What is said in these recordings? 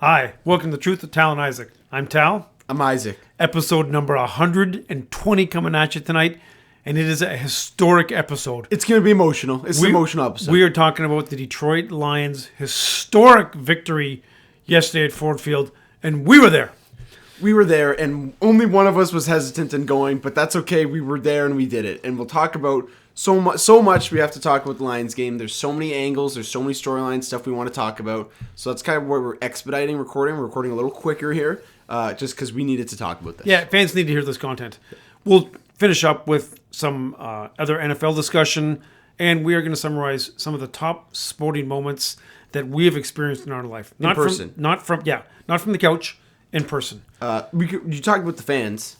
Hi, welcome to Truth with Tal Isaac. I'm Tal. I'm Isaac. Episode number 120 coming at you tonight, and it is a historic episode. It's going to be emotional. It's an emotional episode. We are talking about the Detroit Lions' historic victory yesterday at Ford Field, and we were there. We were there, and only one of us was hesitant in going, but that's okay. We were there, and we did it. And we'll talk about so much we have to talk about the Lions game. There's so many angles. There's so many storylines, stuff we want to talk about. So that's kind of where we're expediting recording. We're recording a little quicker here, just because we needed to talk about this. Yeah, fans need to hear this content. We'll finish up with some other NFL discussion, and we are going to summarize some of the top sporting moments that we have experienced in our life. In person. Not from the couch, in person. You talked about the fans.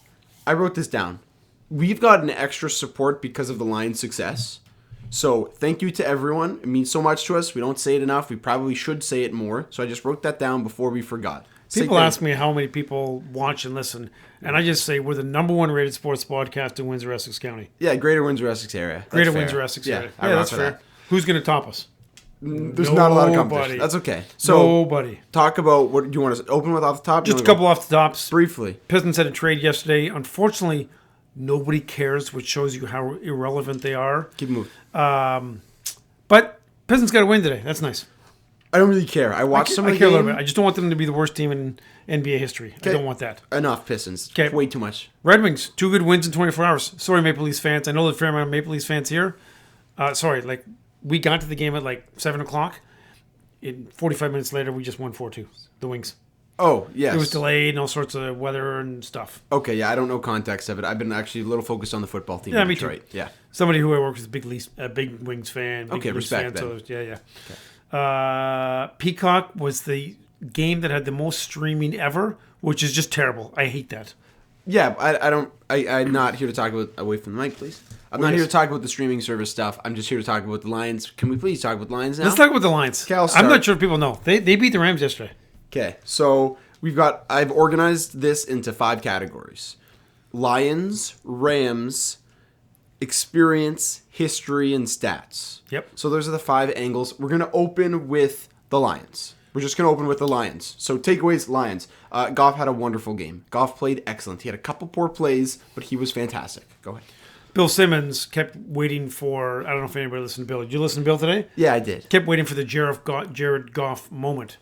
I wrote this down. We've gotten extra support because of the Lions' success. So thank you to everyone. It means so much to us. We don't say it enough. We probably should say it more. So I just wrote that down before we forgot. People ask me how many people watch and listen, and I just say we're the number one rated sports podcast in Windsor, Essex County. Yeah, Greater Windsor, Essex area. Greater Windsor, Essex area. Yeah, that's fair. Who's going to top us? There's not a lot of competition. That's okay. So nobody. Talk about what do you want to open with off the top? Just a couple off the tops. Briefly. Pistons had a trade yesterday. Unfortunately, nobody cares, which shows you how irrelevant they are. Keep moving. But Pistons got a win today. That's nice. I don't really care. I watched some of the game. game. A little bit. I just don't want them to be the worst team in NBA history. I don't want that. Enough Pistons. Way too much. Red Wings, 2 good wins in 24 hours. Sorry, Maple Leafs fans. I know there's a fair amount of Maple Leafs fans here. We got to the game at 7 o'clock. 45 minutes later, we just won 4-2. The Wings. Oh, yes. It was delayed and all sorts of weather and stuff. Okay, yeah, I don't know context of it. I've been actually a little focused on the football team. Yeah, me too. Yeah. Somebody who I work with is a big Wings fan. Okay, respect fan, that. So, yeah. Okay. Peacock was the game that had the most streaming ever, which is just terrible. I hate that. Yeah, I'm not here to talk about... Away from the mic, please. I'm not here to talk about the streaming service stuff. I'm just here to talk about the Lions. Can we please talk about the Lions now? Let's talk about the Lions. Okay, I'm not sure if people know. They beat the Rams yesterday. Okay, so I've organized this into 5 categories. Lions, Rams, experience, history, and stats. Yep. So those are the 5 angles. We're going to open with the Lions. We're just going to open with the Lions. So takeaways, Lions. Goff had a wonderful game. Goff played excellent. He had a couple poor plays, but he was fantastic. Go ahead. Bill Simmons kept waiting for, I don't know if anybody listened to Bill. Did you listen to Bill today? Yeah, I did. Kept waiting for the Jared Goff moment.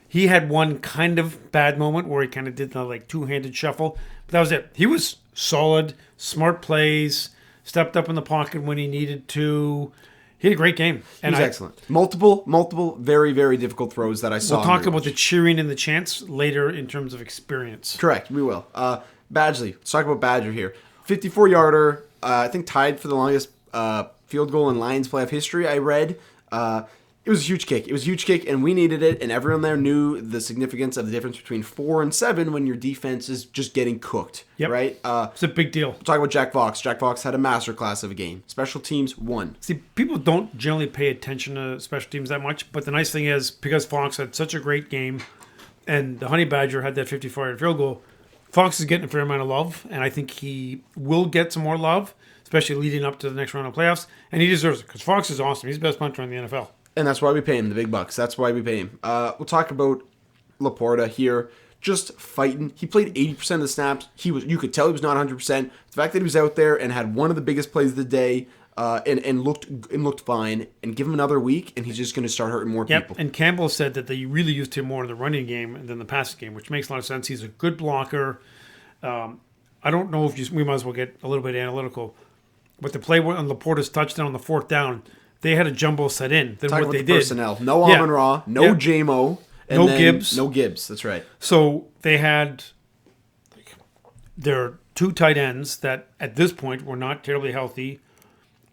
He had one kind of bad moment where he kind of did the two-handed shuffle. But that was it. He was solid, smart plays, stepped up in the pocket when he needed to. He had a great game. He was excellent. Multiple very, very difficult throws that I saw. We'll talk about the cheering and the chants later in terms of experience. Correct, we will. Badgley. Let's talk about Badger here. 54-yarder, I think tied for the longest field goal in Lions playoff history, I read. It was a huge kick. And we needed it, and everyone there knew the significance of the difference between 4 and 7 when your defense is just getting cooked. Yep. Right? It's a big deal. We'll talk about Jack Fox. Jack Fox had a masterclass of a game. Special teams won. See, people don't generally pay attention to special teams that much, but the nice thing is, because Fox had such a great game, and the Honey Badger had that 54-yard field goal, Fox is getting a fair amount of love, and I think he will get some more love, especially leading up to the next round of playoffs, and he deserves it, because Fox is awesome. He's the best punter in the NFL. And that's why we pay him the big bucks. That's why we pay him. We'll talk about Laporta here. Just fighting. He played 80% of the snaps. You could tell he was not 100%. The fact that he was out there and had one of the biggest plays of the day and looked fine, and give him another week, and he's just going to start hurting more people. And Campbell said that they really used him more in the running game than the passing game, which makes a lot of sense. He's a good blocker. I don't know if we might as well get a little bit analytical, but the play on Laporta's touchdown on the 4th down, they had a jumbo set in than what they did. Personnel. No Amon-Ra, no JMO, and no Gibbs. No Gibbs, that's right. So they had their 2 tight ends that at this point were not terribly healthy,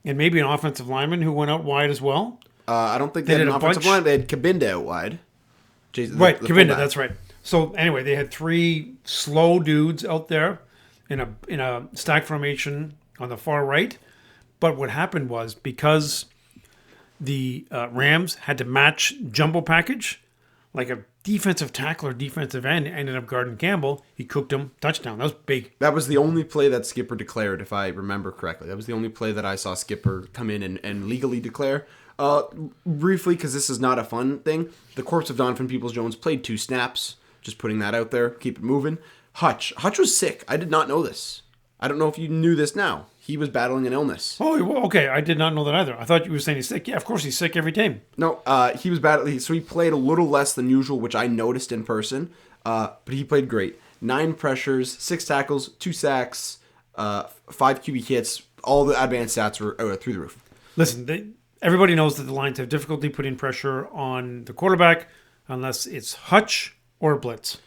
and maybe an offensive lineman who went out wide as well. I don't think they had an offensive line. They had Kabinda out wide. Kabinda, that's right. So anyway, they had 3 slow dudes out there in a stack formation on the far right. But what happened was, because the Rams had to match jumbo package, like a defensive tackle or defensive end ended up guarding Campbell. He cooked him. Touchdown. That was big. That was the only play that Skipper declared, if I remember correctly. That was the only play that I saw Skipper come in and legally declare. Briefly, because this is not a fun thing, the corpse of Donovan Peoples-Jones played 2 snaps. Just putting that out there. Keep it moving. Hutch was sick. I did not know this. I don't know if you knew this now. He was battling an illness. Oh, okay. I did not know that either. I thought you were saying he's sick. Yeah, of course he's sick every game. No, he was battling. So he played a little less than usual, which I noticed in person. But he played great. 9 pressures, 6 tackles, 2 sacks, 5 QB hits. All the advanced stats were through the roof. Listen, everybody knows that the Lions have difficulty putting pressure on the quarterback unless it's Hutch or blitz.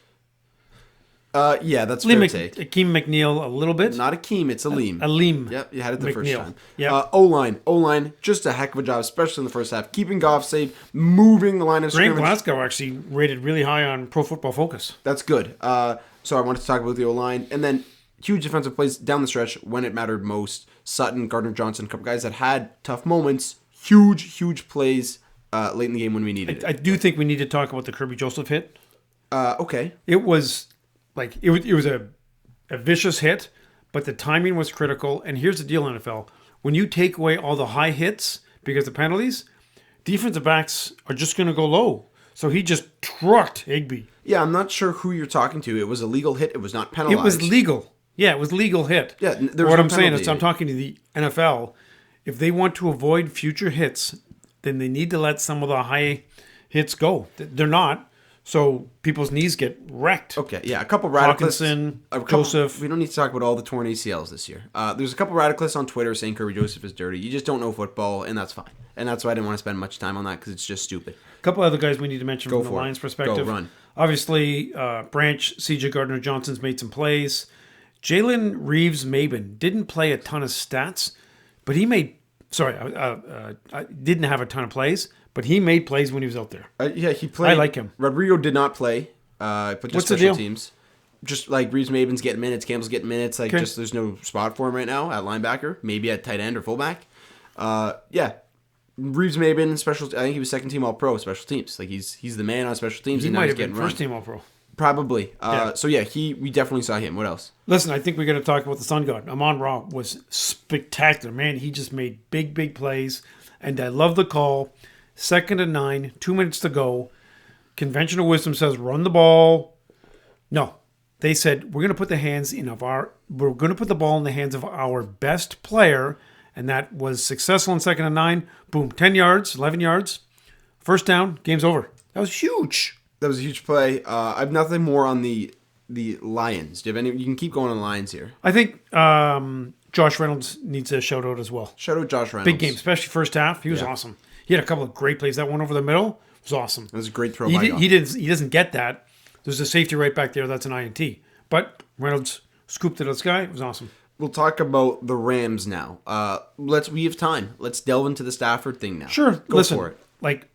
Yeah, that's fair to take. Akeem McNeil a little bit. Not Akeem, it's Aleem. Aleem. Yep, you had it the first time. Yep. O-line, just a heck of a job, especially in the first half. Keeping Goff safe, moving the line of Grant scrimmage. Glasgow actually rated really high on Pro Football Focus. That's good. So I wanted to talk about the O-line. And then huge defensive plays down the stretch when it mattered most. Sutton, Gardner Johnson, a couple guys that had tough moments. Huge plays late in the game when we needed it. I do think we need to talk about the Kirby Joseph hit. Okay. It was a vicious hit, but the timing was critical. And here's the deal, NFL. When you take away all the high hits because of penalties, defensive backs are just going to go low. So he just trucked Higbee. Yeah, I'm not sure who you're talking to. It was a legal hit. It was not penalized. It was legal. Yeah, it was legal hit. Yeah, there was what no I'm saying penalty. is I'm talking to the NFL. If they want to avoid future hits, then they need to let some of the high hits go. They're not. So people's knees get wrecked. Okay, yeah, a couple radicalists. Hawkinson, Joseph. We don't need to talk about all the torn ACLs this year. There's a couple radicalists on Twitter saying Kirby Joseph is dirty. You just don't know football, and that's fine. And that's why I didn't want to spend much time on that because it's just stupid. A couple other guys we need to mention from the Lions' perspective. Go, run. Obviously, Branch, CJ Gardner-Johnson's made some plays. Jalen Reeves-Maben didn't play a ton of stats, but he made... didn't have a ton of plays, but he made plays when he was out there. Yeah, he played. I like him. Rodrigo did not play, but just What's the special deal? teams. Just like Reeves-Maben's getting minutes, Campbell's getting minutes. Like, just there's no spot for him right now at linebacker. Maybe at tight end or fullback. Yeah, Reeves-Maben, special. I think he was second team All-Pro special teams. Like he's the man on special teams. He and now might he's have been getting first run. team All-Pro. Probably. So yeah, we definitely saw him. What else? Listen, I think we got to talk about the Sun God. Amon-Ra was spectacular. Man, he just made big plays. And I love the call. 2nd and 9, 2 minutes to go. Conventional wisdom says run the ball. No. They said we're going to put the ball in the hands of our best player, and that was successful in 2nd and 9. Boom, 10 yards, 11 yards. First down, game's over. That was huge. That was a huge play. I have nothing more on the Lions. Do you have any? You can keep going on the Lions here. I think Josh Reynolds needs a shout out as well. Shout out Josh Reynolds. Big game, especially first half. He was awesome. He had a couple of great plays. That one over the middle was awesome. That was a great throw. He doesn't get that. There's a safety right back there. That's an INT. But Reynolds scooped it to the sky. It was awesome. We'll talk about the Rams now. We have time. Let's delve into the Stafford thing now. Sure. Go Listen, for it. Like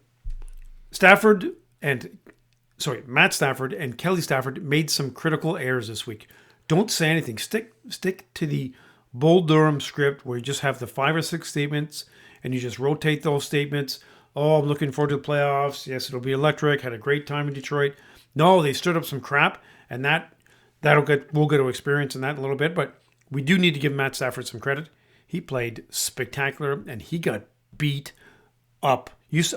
Matt Stafford and Kelly Stafford made some critical errors this week. Don't say anything. Stick to the Bull Durham script where you just have the 5 or 6 statements and you just rotate those statements. Oh, I'm looking forward to the playoffs. Yes, it'll be electric. Had a great time in Detroit. No, they stirred up some crap, and we'll get to experience in that in a little bit. But we do need to give Matt Stafford some credit. He played spectacular, and he got beat up.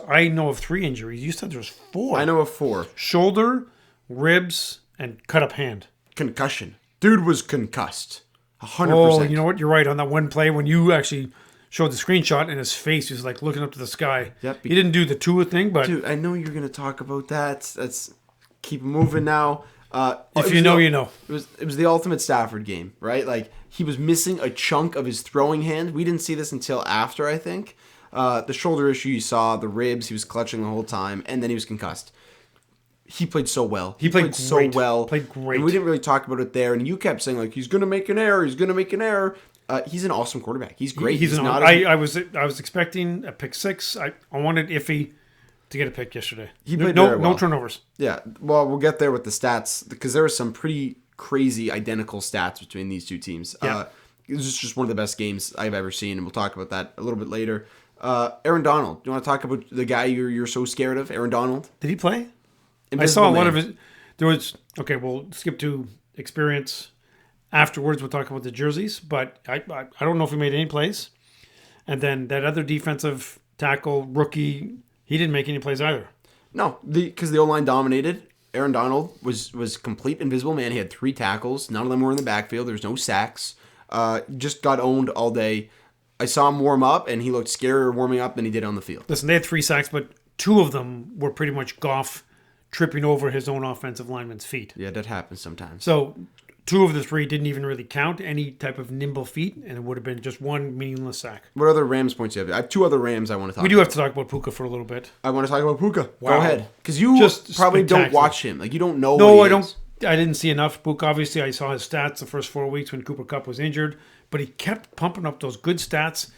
I know of 3 injuries. You said there was 4. I know of 4. Shoulder, ribs, and cut up hand. Concussion. Dude was concussed. 100%. Oh, you know what? You're right on that one play when you actually showed the screenshot and his face was like looking up to the sky. Yep. He didn't do the Tua thing, but... Dude, I know you're going to talk about that. Let's keep moving now. If you know, you know. It was the ultimate Stafford game, right? Like, he was missing a chunk of his throwing hand. We didn't see this until after, I think. The shoulder issue you saw, the ribs, he was clutching the whole time, and then he was concussed. He played so well. He played so great. well. Played great. And we didn't really talk about it there, and you kept saying, like, he's going to make an error. He's going to make an error. He's an awesome quarterback. He's great. I was expecting a pick 6. I wanted Iffy to get a pick yesterday. He played very well. No turnovers. Yeah, well, we'll get there with the stats because there were some pretty crazy identical stats between these two teams. Yeah. It was just one of the best games I've ever seen, and we'll talk about that a little bit later. Aaron Donald. Do you want to talk about the guy you're so scared of, Aaron Donald? Did he play? Invisible I saw a lot Man. of his. There was we'll skip to experience. Afterwards, we'll talk about the jerseys, but I don't know if he made any plays. And then that other defensive tackle, rookie. He didn't make any plays either. No, because the O-line dominated. Aaron Donald was complete invisible man. He had 3 tackles. None of them were in the backfield. There's no sacks. Just got owned all day. I saw him warm up, and he looked scarier warming up than he did on the field. Listen, they had 3 sacks, but 2 of them were pretty much Goff tripping over his own offensive lineman's feet. Yeah, that happens sometimes. So 2 of the 3 didn't even really count any type of nimble feet, and it would have been just 1 meaningless sack. What other Rams points do you have? I have 2 other Rams I want to talk about. We do have to talk about Puka for a little bit. I want to talk about Puka. Wow. Go ahead. Because you Just probably don't spectacular. watch him. Like, you don't know No, what I he don't. is. I didn't see enough. Puka, obviously, I saw his stats the first 4 weeks when Cooper Kupp was injured, but he kept pumping up those good stats.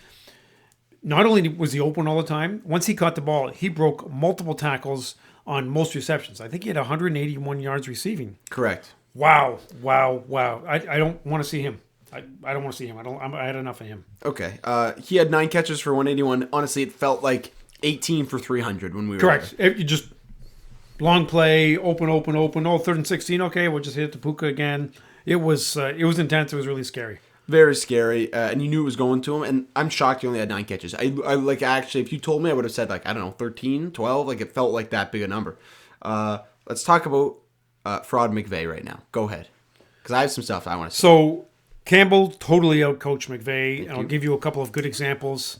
Not only was he open all the time, once he caught the ball, he broke multiple tackles on most receptions. I think he had 181 yards receiving. Correct. Wow. I don't want to see him. I don't want to see him. I had enough of him. Okay. He had 9 catches for 181. Honestly, it felt like 18 for 300 when we were Correct. there. You just long play, open. Oh, 3rd and 16. Okay, we'll just hit the Puka again. It was intense. It was really scary. Very scary, and you knew it was going to him, and I'm shocked he only had 9 catches. I like, actually, if you told me, I would have said, like, I don't know, 13, 12, like, it felt like that big a number. Let's talk about Fraud McVay right now. Go ahead, because I have some stuff I want to say. So, Campbell totally outcoached McVay, and I'll give you a couple of good examples.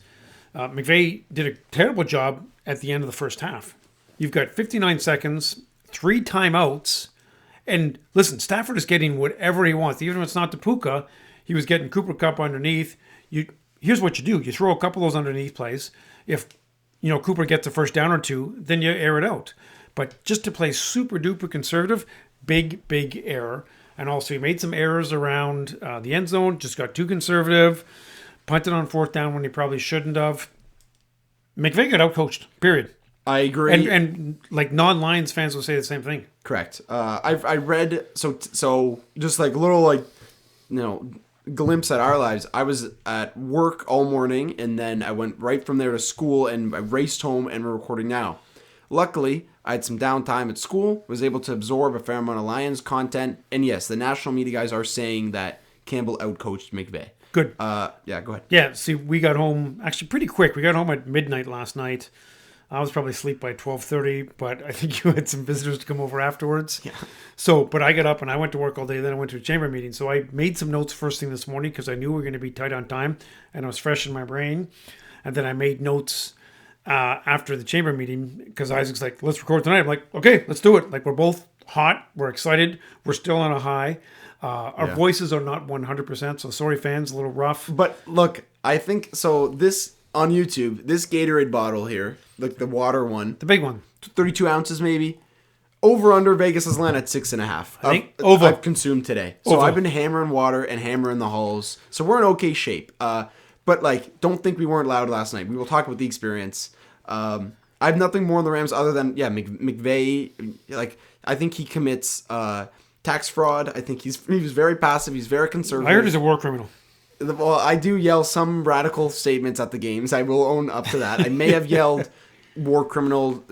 McVay did a terrible job at the end of the first half. You've got 59 seconds, 3 timeouts, and listen, Stafford is getting whatever he wants, even if it's not the Puka. He was getting Cooper Kupp underneath. Here's what you do. You throw a couple of those underneath plays. If Cooper gets a first down or 2, then you air it out. But just to play super duper conservative, big error. And also he made some errors around the end zone. Just got too conservative. Punted on 4th down when he probably shouldn't have. McVay got outcoached. Period. I agree. And like non-Lions fans will say the same thing. Correct. I read so just like little glimpse at our lives. I was at work all morning, and then I went right from there to school, and I raced home, and we're recording now. Luckily, I had some downtime at school, was able to absorb a fair amount of Lions content, and yes, the national media guys are saying that Campbell outcoached McVay. Good. Yeah, go ahead. Yeah, see, we got home actually pretty quick. We got home at midnight last night. I was probably asleep by 12:30, but I think you had some visitors to come over afterwards. Yeah. So, but I got up and I went to work all day. Then I went to a chamber meeting. So I made some notes first thing this morning because I knew we were going to be tight on time, and it was fresh in my brain. And then I made notes after the chamber meeting because Isaac's like, "Let's record tonight." I'm like, "Okay, let's do it." Like, we're both hot, we're excited, we're still on a high. Our voices are not 100%, so sorry, fans, a little rough. But look, I think so. This on YouTube, this Gatorade bottle here, like the water one, The big one. 32 ounces maybe. Over under Vegas has landed at 6.5. I think over. I've consumed today. So Over. I've been hammering water and hammering the halls. So we're in okay shape. But like, don't think we weren't loud last night. We will talk about the experience. I have nothing more on the Rams other than McVay. Like, I think he commits tax fraud. I think he was very passive. He's very conservative. I heard he's a war criminal. Well, I do yell some radical statements at the games. I will own up to that. I may have yelled war criminal,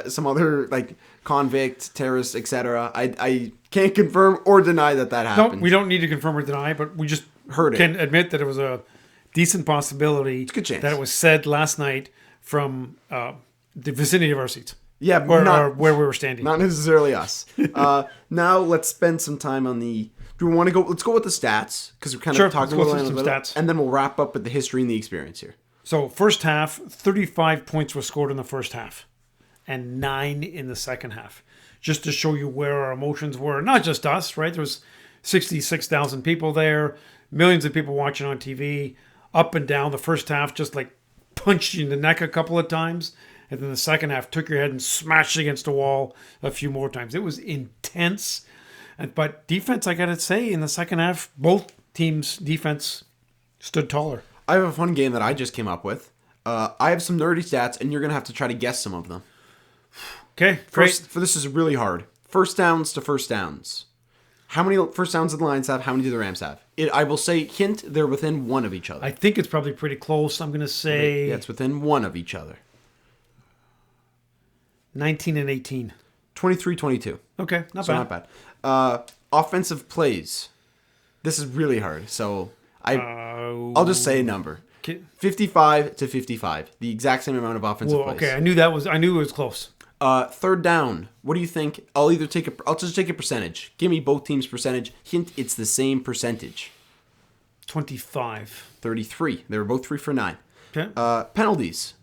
some other like convict, terrorist, etc. I can't confirm or deny that happened. No, we don't need to confirm or deny, but we just can admit that it was a decent possibility a good chance that it was said last night from the vicinity of our seats. Yeah, or where we were standing. Not necessarily us. Now let's spend some time on the. Do we want to go? Let's go with the stats because we're kind of talking about some stats, and then we'll wrap up with the history and the experience here. So first half, 35 points were scored in the first half, and 9 in the second half, just to show you where our emotions were. Not just us, right? There was 66,000 people there, millions of people watching on TV, up and down. The first half just like punched you in the neck a couple of times, and then the second half took your head and smashed against a wall a few more times. It was intense. But defense, I got to say, in the second half, both teams' defense stood taller. I have a fun game that I just came up with. I have some nerdy stats, and you're going to have to try to guess some of them. Okay, great. This is really hard. First downs to first downs. How many first downs do the Lions have? How many do the Rams have? I will say, hint, they're within 1 of each other. I think it's probably pretty close. I'm going to say... Yeah, it's within 1 of each other. 19 and 18. 23-22. Okay, not bad. Offensive plays. This is really hard, so I'll just say a number. 55-55. The exact same amount of offensive plays. Okay, I knew it was close. Third down. What do you think? I'll just take a percentage. Give me both teams' percentage. Hint, it's the same percentage. 25. 33. They were both 3 for 9. Okay. Penalties.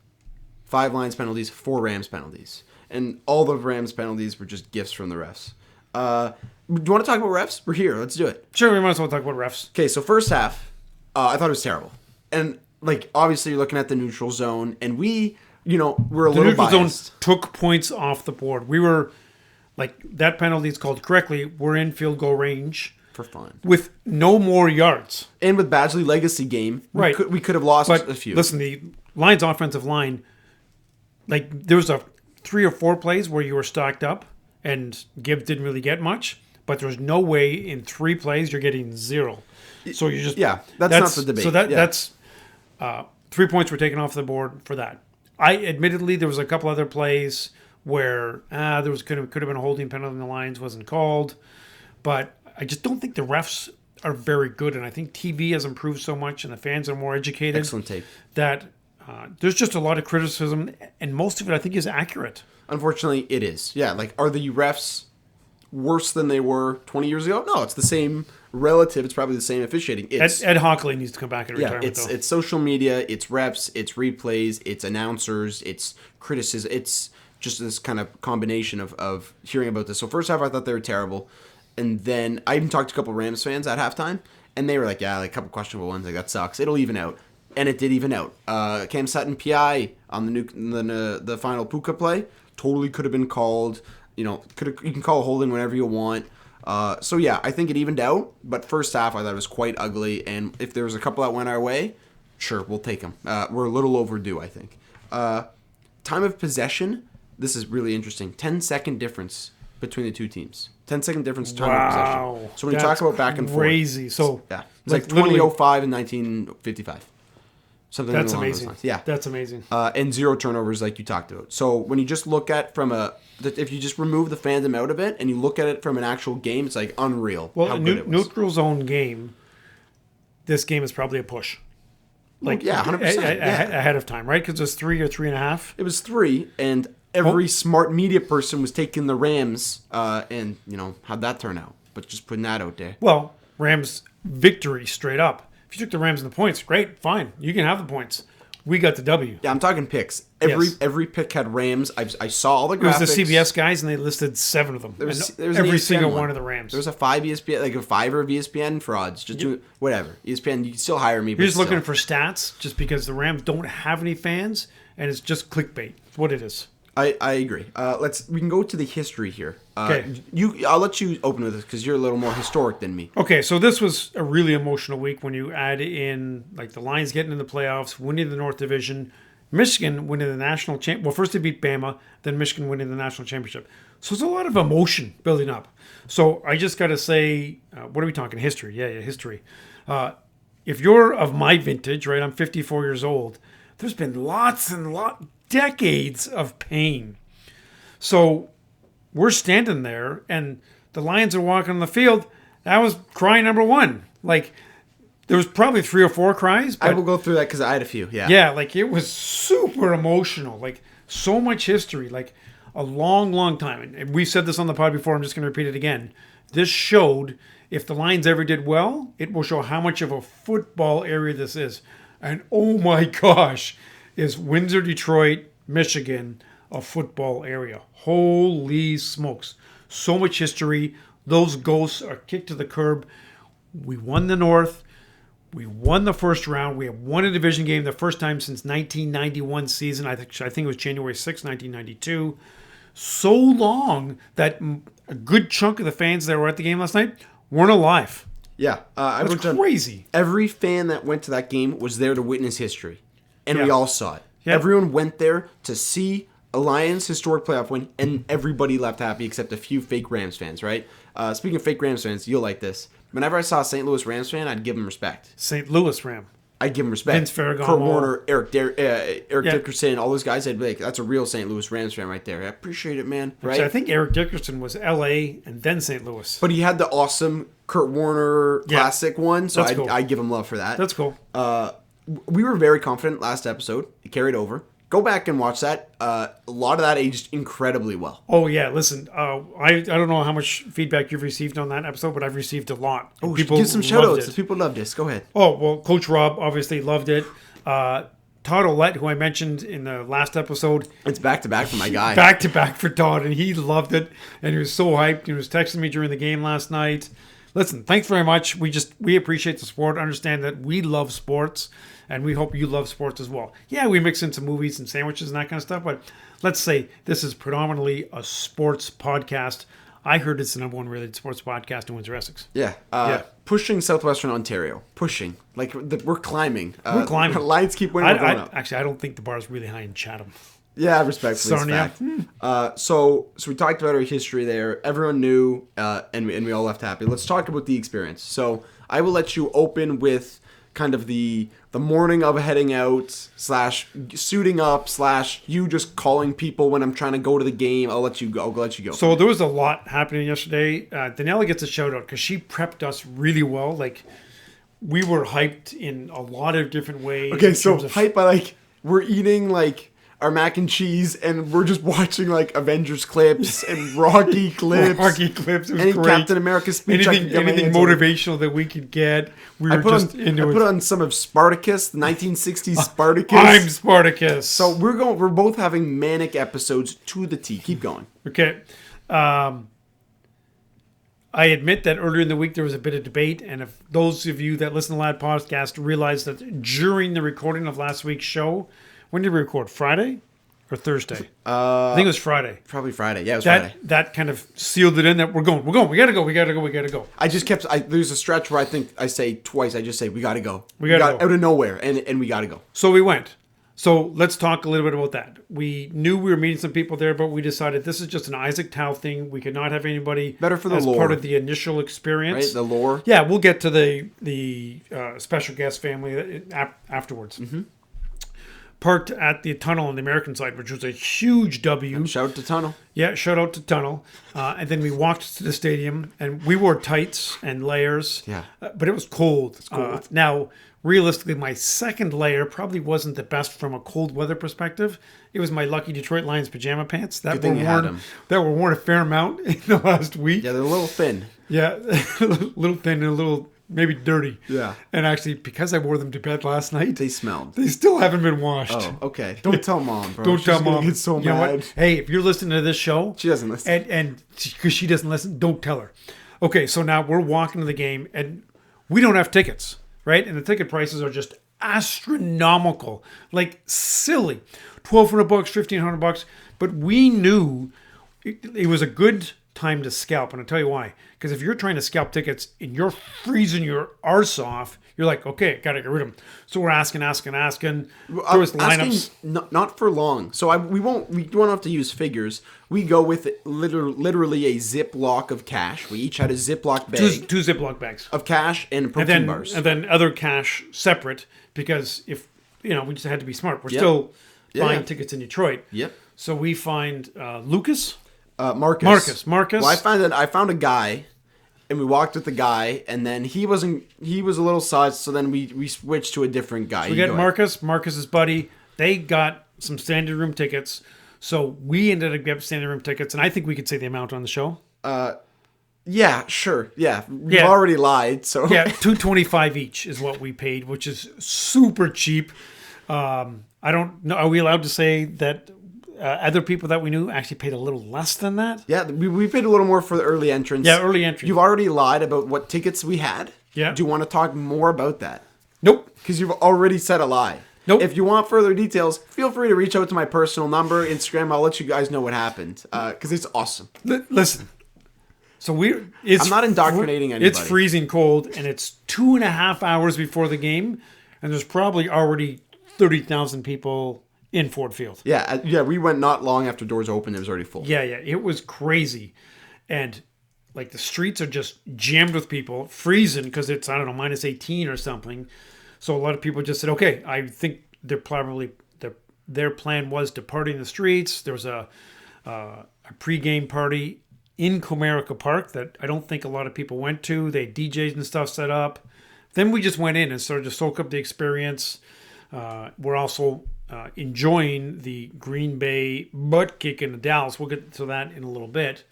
5 Lions penalties, 4 Rams penalties. And all the Rams penalties were just gifts from the refs. Do you want to talk about refs? We're here. Let's do it. Sure, we might as well talk about refs. Okay, so first half, I thought it was terrible. And, obviously you're looking at the neutral zone, and we're a little biased. The neutral zone took points off the board. We were, that penalty is called correctly, we're in field goal range. For fun. With no more yards. And with Badgley Legacy game, we could have lost a few. Listen, the Lions offensive line, there was 3 or 4 plays where you were stocked up, and Gibbs didn't really get much, but there's no way in 3 plays you're getting 0. So you just... Yeah, that's not the debate. So that's 3 points were taken off the board for that. Admittedly, there was a couple other plays where could have been a holding penalty and the Lions wasn't called, but I just don't think the refs are very good, and I think TV has improved so much and the fans are more educated. Excellent take. That there's just a lot of criticism, and most of it I think is accurate. Unfortunately, it is. Yeah, are the refs worse than they were 20 years ago? No, it's the same relative. It's probably the same officiating. Ed Hockley needs to come back in retirement, though. It's social media, it's refs, it's replays, it's announcers, it's criticism. It's just this kind of combination of hearing about this. So first half, I thought they were terrible. And then I even talked to a couple Rams fans at halftime, and they were like, a couple questionable ones. That sucks. It'll even out. And it did even out. Cam Sutton PI on the final Puka play totally could have been called. You can call a holding whenever you want. So yeah, I think it evened out. But first half, I thought it was quite ugly. And if there was a couple that went our way, sure, we'll take them. We're a little overdue, I think. Time of possession. This is really interesting. 10-second difference between the two teams. 10-second difference time of possession. So when you talk about back and forth. Crazy. So yeah, it's 2005 and 1955. Something that's along amazing. Those lines. Yeah, that's amazing. And 0 turnovers, like you talked about. So when you just look at if you just remove the fandom out of it and you look at it from an actual game, it's unreal. Well, a neutral zone game. This game is probably a push. 100%. Ahead of time, right? Because it was 3 or 3.5. It was 3, and every smart media person was taking the Rams, and how'd that turn out? But just putting that out there. Well, Rams victory straight up. If you took the Rams in the points, great, fine. You can have the points. We got the W. Yeah, I'm talking picks. Every pick had Rams. I saw all the graphics. It was the CBS guys, and they listed 7 of them. There was every single one of the Rams. There was a 5 ESPN, a 5 of ESPN for odds. Just do whatever. ESPN, you can still hire me. You're just looking for stats, just because the Rams don't have any fans, and it's just clickbait. It's what it is. I agree. We can go to the history here. Okay. I'll let you open with this because you're a little more historic than me. Okay, so this was a really emotional week when you add in the Lions getting in the playoffs, winning the North Division, Michigan winning the national champ. Well, first they beat Bama, then Michigan winning the national championship. So there's a lot of emotion building up. So I just got to say, what are we talking? History. Yeah, history. If you're of my vintage, right? I'm 54 years old. There's been lots and decades of pain. So we're standing there and the Lions are walking on the field. That was cry number 1. There was probably 3 or 4 cries. But I will go through that because I had a few. Yeah. Yeah, it was super emotional. So much history. A long, long time. And we said this on the pod before. I'm just going to repeat it again. This showed if the Lions ever did well, it will show how much of a football area this is. And oh my gosh, is Windsor, Detroit, Michigan a football area. Holy smokes. So much history. Those ghosts are kicked to the curb. We won the North. We won the first round. We have won a division game the first time since 1991 season. I think it was January 6, 1992. So long that a good chunk of the fans that were at the game last night weren't alive. Yeah. That's crazy. Every fan that went to that game was there to witness history. And we all saw it. Yeah. Everyone went there to see a Lions historic playoff win, and everybody left happy except a few fake Rams fans, right? Speaking of fake Rams fans, you'll like this. Whenever I saw a St. Louis Rams fan, I'd give him respect. St. Louis Ram. I'd give him respect. Vince Ferragamo. Kurt Warner, Eric Dickerson, all those guys, I'd be like, that's a real St. Louis Rams fan right there. I appreciate it, man. Right? So I think Eric Dickerson was L.A. and then St. Louis. But he had the awesome Kurt Warner classic one, so cool. I'd give him love for that. That's cool. we were very confident last episode. It carried over. Go back and watch that. A lot of that aged incredibly well. Oh yeah, listen. I don't know how much feedback you've received on that episode, but I've received a lot. Oh, give some shout outs. People loved this. Go ahead. Oh well, Coach Rob obviously loved it. Todd Ouellette, who I mentioned in the last episode. It's back to back for my guy. Back to back for Todd, and he loved it, and he was so hyped. He was texting me during the game last night. Listen, thanks very much. We appreciate the support. Understand that we love sports, and we hope you love sports as well. Yeah, we mix in some movies and sandwiches and that kind of stuff, but let's say this is predominantly a sports podcast. I heard it's the number one rated sports podcast in Windsor, Essex. Yeah. Pushing Southwestern Ontario. Pushing. Like, we're climbing. We're climbing. Lions keep winning. We're going up. Actually, I don't think the bar is really high in Chatham. Yeah, respectfully. Sarnia. So we talked about our history there. Everyone knew, and we all left happy. Let's talk about the experience. So I will let you open with kind of the morning of heading out / suiting up / you just calling people when I'm trying to go to the game. I'll let you go. So there was a lot happening yesterday. Daniela gets a shout out because she prepped us really well. Like, we were hyped in a lot of different ways. Okay, so hype by like we're eating like our mac and cheese, and we're just watching like Avengers clips and Rocky clips. It was any great. Captain America speech. Anything motivational that we could get. I put on some of Spartacus, the 1960s Spartacus. I'm Spartacus. So we're both having manic episodes to the T. Keep going. Okay. I admit that earlier in the week there was a bit of debate, and if those of you that listen to the Lad Podcast realize that during the recording of last week's show. When did we record? Friday or Thursday? I think it was Friday. Probably Friday. Yeah, it was Friday. That kind of sealed it in that we're going. We gotta go. I just kept. There's a stretch where I think I say twice. I just say we gotta go. We gotta go out of nowhere, and we gotta go. So we went. So let's talk a little bit about that. We knew we were meeting some people there, but we decided this is just an Isaac Tal thing. We could not have anybody better for the as lore. Part of the initial experience. Right, the lore. Yeah, we'll get to the special guest family afterwards. Mm-hmm. Parked at the tunnel on the American side, which was a huge W. And shout out to Tunnel. Yeah, shout out to Tunnel. And then we walked to the stadium, and we wore tights and layers. Yeah. But it was cold. It's cold. Now, realistically, my second layer probably wasn't the best from a cold weather perspective. It was my lucky Detroit Lions pajama pants that were worn a fair amount in the last week. Yeah, they're a little thin. Yeah, a little thin and a little maybe dirty. Yeah. And actually, because I wore them to bed last night, they smelled. They still haven't been washed. Oh, okay. Don't tell Mom, bro. Don't tell Mom. Get so mad. Hey, if you're listening to this show, she doesn't listen, and because she doesn't listen, don't tell her. Okay, so now we're walking to the game, and we don't have tickets, right? And the ticket prices are just astronomical, like silly, $1,200, $1,500. But we knew it was a good time to scalp, and I'll tell you why. Because if you're trying to scalp tickets and you're freezing your arse off, you're like, okay, gotta get rid of them. So we're asking. There was lineups, not for long. So we don't have to use figures. We go with literally a Ziploc of cash. We each had a Ziploc bag, two Ziploc bags of cash and protein bars, and then other cash separate because if we just had to be smart. We're still buying tickets in Detroit. Yep. So we find Lucas. Marcus. Well, I found a guy, and we walked with the guy, and then he was a little sus, so then we switched to a different guy. So we got Marcus's buddy. They got some standard room tickets, so we ended up getting standard room tickets, and I think we could say the amount on the show. Yeah, sure. Yeah, we've already lied. So yeah, $225 each is what we paid, which is super cheap. I don't know. Are we allowed to say that? Other people that we knew actually paid a little less than that. Yeah, we paid a little more for the early entrance. Yeah, early entrance. You've already lied about what tickets we had. Yeah. Do you want to talk more about that? Nope. Because you've already said a lie. Nope. If you want further details, feel free to reach out to my personal number, Instagram. I'll let you guys know what happened. Because it's awesome. Listen. So I'm not indoctrinating anybody. It's freezing cold, and it's 2.5 hours before the game, and there's probably already 30,000 people in Ford Field. Yeah, we went not long after doors opened. It was already full. Yeah, it was crazy. And, like, the streets are just jammed with people, freezing because it's, I don't know, minus 18 or something. So a lot of people just said, okay, I think they're probably, their plan was to party in the streets. There was a pregame party in Comerica Park that I don't think a lot of people went to. They had DJs and stuff set up. then we just went in and started to soak up the experience. We're also enjoying the Green Bay butt kick in Dallas. We'll get to that in a little bit.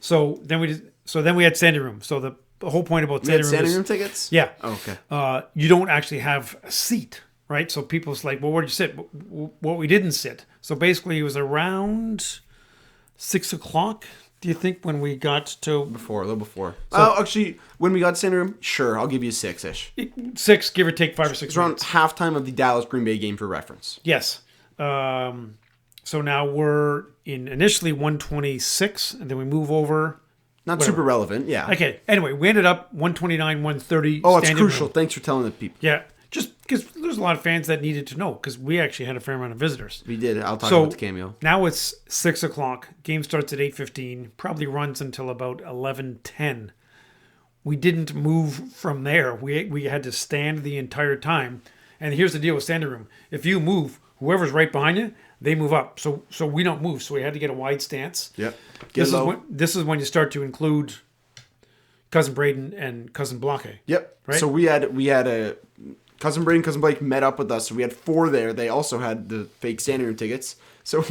So then we had standing room. So the whole point about standing room tickets? Yeah. Oh, okay. You don't actually have a seat, right? So people's like, well, where did you sit? Well, we didn't sit. So basically, it was around 6 o'clock. Do you think when we got to a little before? Actually, when we got standing room, sure, I'll give you 6-ish. 6, give or take 5 or 6 It's around halftime of the Dallas Green Bay game for reference. Yes. So now we're in initially 126, and then we move over. Not super relevant, yeah. Okay. Anyway, we ended up 129, 130. Oh, it's crucial. Thanks for telling the people. Yeah. Just because there's a lot of fans that needed to know, because we actually had a fair amount of visitors. We did. I'll talk about the cameo. Now it's 6 o'clock. Game starts at 8:15. Probably runs until about 11:10. We didn't move from there. We had to stand the entire time. And here's the deal with standing room. If you move, whoever's right behind you, they move up. So we don't move. So we had to get a wide stance. Yep. This is when you start to include Cousin Braden and Cousin Blake. Yep. Right? So we had a Cousin Braden, Cousin Blake met up with us. So we had 4 there. They also had the fake standing room tickets. So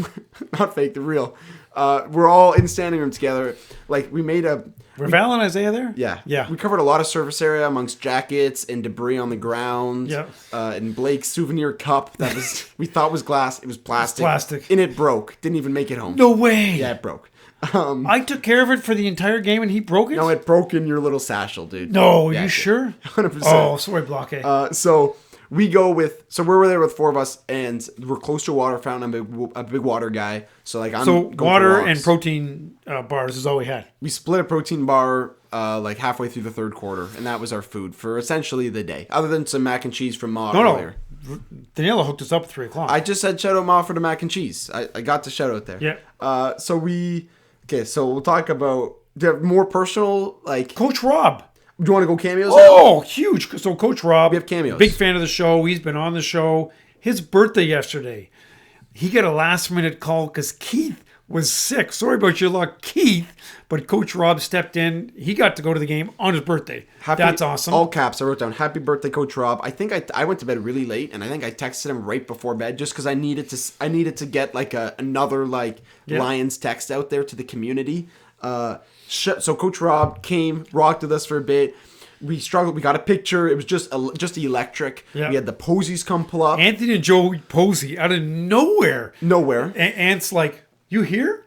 not fake, the real. We're all in standing room together. Like we made a. Were Val and Isaiah there? Yeah. Yeah. We covered a lot of surface area amongst jackets and debris on the ground. Yeah. And Blake's souvenir cup that we thought was glass. It was plastic. Plastic. And it broke. Didn't even make it home. No way. Yeah, it broke. I took care of it for the entire game and he broke it? No, it broke in your little satchel, dude. No, yeah, you sure? 100%. Oh, sorry, Blake. So we go with, so we're there with 4 of us, and we're close to a water fountain. I'm a big water guy, so like I'm so going water for walks. and protein bars is all we had. We split a protein bar like halfway through the third quarter, and that was our food for essentially the day, other than some mac and cheese from Ma earlier. No. Daniela hooked us up at 3 o'clock. I just said shout out Ma for the mac and cheese. I got to shout out there. Yeah. So we'll talk about, do you have more personal, like Coach Rob. Do you want to go cameos? Oh, huge. So Coach Rob, we have cameos. Big fan of the show. He's been on the show. His birthday yesterday. He got a last minute call because Keith was sick. Sorry about your luck, Keith. But Coach Rob stepped in. He got to go to the game on his birthday. That's awesome. All caps. I wrote down, happy birthday, Coach Rob. I think I went to bed really late, and I think I texted him right before bed just because I needed to get like another Lions text out there to the community. So Coach Rob came, rocked with us for a bit. We struggled. We got a picture. It was just electric. Yep. We had the Posies come pull up. Anthony and Joe Posey out of nowhere. Ant's like, you here?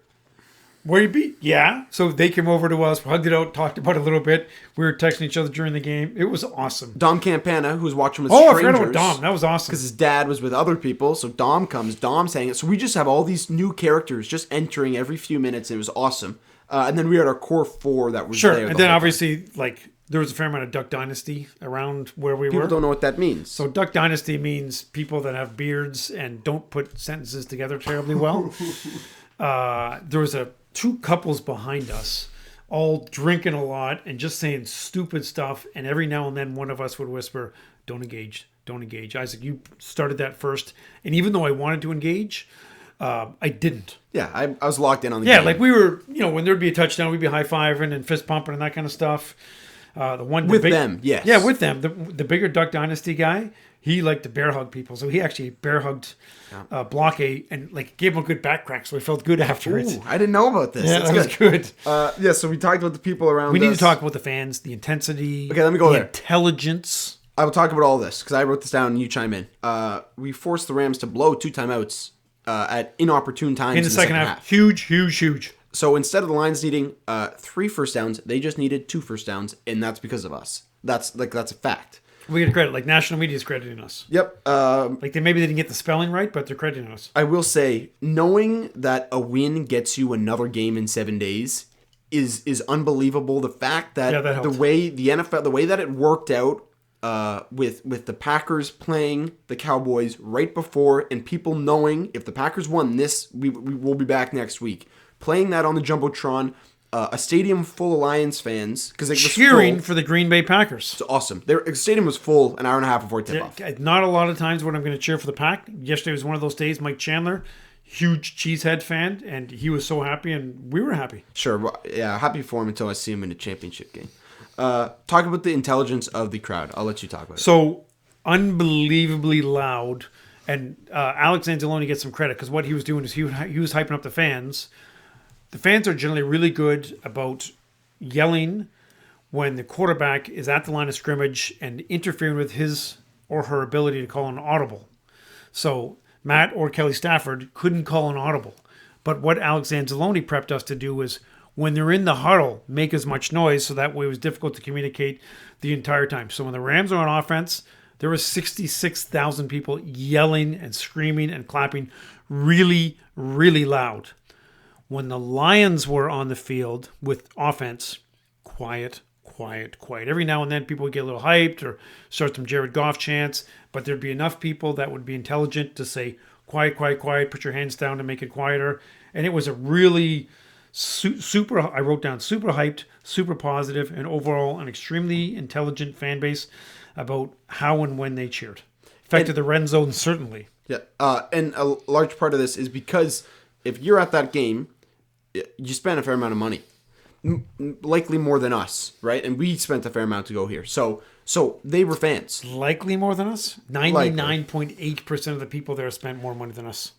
Where you be? Yeah. So they came over to us, hugged it out, talked about it a little bit. We were texting each other during the game. It was awesome. Dom Campana, who was watching with strangers. I forgot about Dom. That was awesome. Because his dad was with other people. So Dom comes. Dom's hanging. So we just have all these new characters just entering every few minutes. It was awesome. And then we had our core 4 that was there. And then obviously, there was a fair amount of Duck Dynasty around where we were. People don't know what that means. So Duck Dynasty means people that have beards and don't put sentences together terribly well. There was 2 couples behind us, all drinking a lot and just saying stupid stuff. And every now and then one of us would whisper, don't engage, don't engage. Isaac, you started that first. And even though I wanted to engage, I didn't. Yeah, I was locked in on the game. Yeah, like we were, when there'd be a touchdown, we'd be high-fiving and fist-pumping and that kind of stuff. Them, yes. Yeah, with them. The bigger Duck Dynasty guy, he liked to bear hug people. So he actually bear hugged Blake and gave him a good back crack. So he felt good after it. I didn't know about this. Yeah, That's good. So we talked about the people around us. We need to talk about the fans, the intensity. Okay, let me go there. Intelligence. I will talk about all this because I wrote this down and you chime in. We forced the Rams to blow 2 timeouts at inopportune times in the second half. Huge. So instead of the Lions needing 3 first downs, they just needed 2 first downs, and that's because of us. That's a fact. We get credit. National media is crediting us. Yep. Maybe they didn't get the spelling right, but they're crediting us. I will say, knowing that a win gets you another game in 7 days is unbelievable. The fact that the way the NFL, the way that it worked out with the Packers playing the Cowboys right before, and people knowing if the Packers won this, we will be back next week. Playing that on the Jumbotron, a stadium full of Lions fans because it was cheering for the Green Bay Packers. It's awesome. The stadium was full an hour and a half before tip-off. Not a lot of times when I'm going to cheer for the Pack. Yesterday was one of those days. Mike Chandler, huge Cheesehead fan, and he was so happy, and we were happy. Sure, yeah, happy for him until I see him in the championship game. Talk about the intelligence of the crowd. I'll let you talk about it. So unbelievably loud, and Alex Anzalone gets some credit because what he was doing is he was hyping up the fans. The fans are generally really good about yelling when the quarterback is at the line of scrimmage and interfering with his or her ability to call an audible. So Matt or Kelly Stafford couldn't call an audible. But what Alex Anzalone prepped us to do was when they're in the huddle, make as much noise so that way it was difficult to communicate the entire time. So when the Rams are on offense, there was 66,000 people yelling and screaming and clapping really, really loud. When the Lions were on the field with offense, quiet, quiet, quiet. Every now and then people would get a little hyped or start some Jared Goff chants, but there'd be enough people that would be intelligent to say, quiet, quiet, quiet, put your hands down to make it quieter. And it was a really super, I wrote down super hyped, super positive, and overall an extremely intelligent fan base about how and when they cheered. Affected the red zone, certainly. Yeah, and a large part of this is because if you're at that game, you spend a fair amount of money. Likely more than us, right? And we spent a fair amount to go here. So they were fans. Likely more than us? 99.8% of the people there spent more money than us.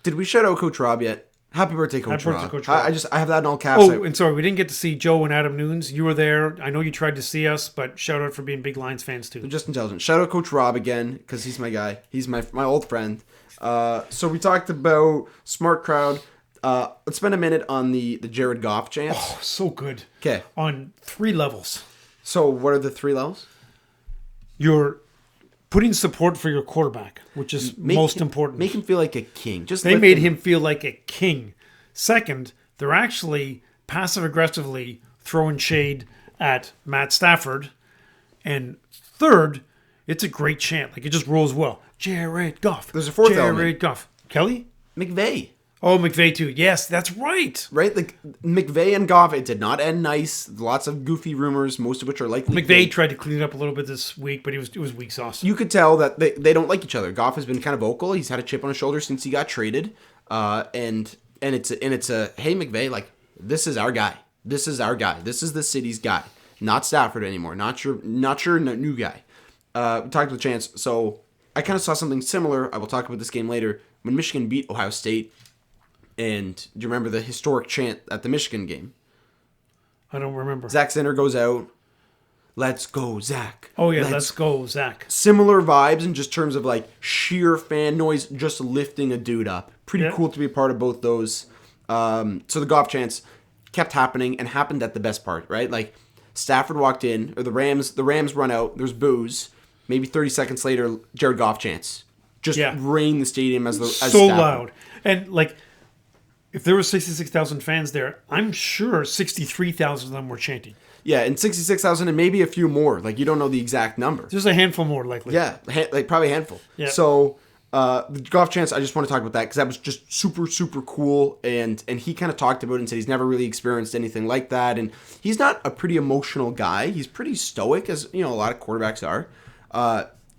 Did we shout out Coach Rob yet? Happy birthday, Coach Rob. Coach Rob. I have that in all caps. Oh, and sorry, we didn't get to see Joe and Adam Nunes. You were there. I know you tried to see us, but shout out for being big Lions fans too. They're just intelligent. Shout out Coach Rob again, because he's my guy. He's my old friend. So we talked about smart crowd. Let's spend a minute on the Jared Goff chance. Oh, so good. Okay. On 3 levels. So what are the 3 levels? You're putting support for your quarterback, which is most important. Make him feel like a king. They made him feel like a king. Second, they're actually passive-aggressively throwing shade at Matt Stafford. And third, it's a great chant. Like, it just rolls well. Jared Goff. There's a fourth Jared element. Goff. Kelly? McVay. Oh, McVay too. Yes, that's right. Right? Like, McVay and Goff, it did not end nice. Lots of goofy rumors, most of which are likely McVay tried to clean it up a little bit this week, but it was weak sauce. You could tell that they don't like each other. Goff has been kind of vocal. He's had a chip on his shoulder since he got traded. And it's a hey, McVay, like, this is our guy. This is our guy. This is the city's guy. Not Stafford anymore. Not your new guy. We talked about the chance. So I kind of saw something similar. I will talk about this game later. When Michigan beat Ohio State, and do you remember the historic chant at the Michigan game? I don't remember. Zach Zinner goes out. Let's go, Zach. Oh, yeah, let's go, Zach. Similar vibes in just terms of like sheer fan noise, just lifting a dude up. Pretty cool to be a part of both those. So the Goff chants kept happening and happened at the best part, right? Like Stafford walked in, or the Rams run out, there's boos. Maybe 30 seconds later, Jared Goff chants. Just rain the stadium as so Stafford. Loud. And like, if there were 66,000 fans there, I'm sure 63,000 of them were chanting. Yeah, and 66,000 and maybe a few more. Like, you don't know the exact number. There's a handful more, likely. Yeah, like probably a handful. Yeah. So, the Goff chance, I just want to talk about that because that was just super, super cool. And he kind of talked about it and said he's never really experienced anything like that. And he's not a pretty emotional guy. He's pretty stoic, as, you know, a lot of quarterbacks are.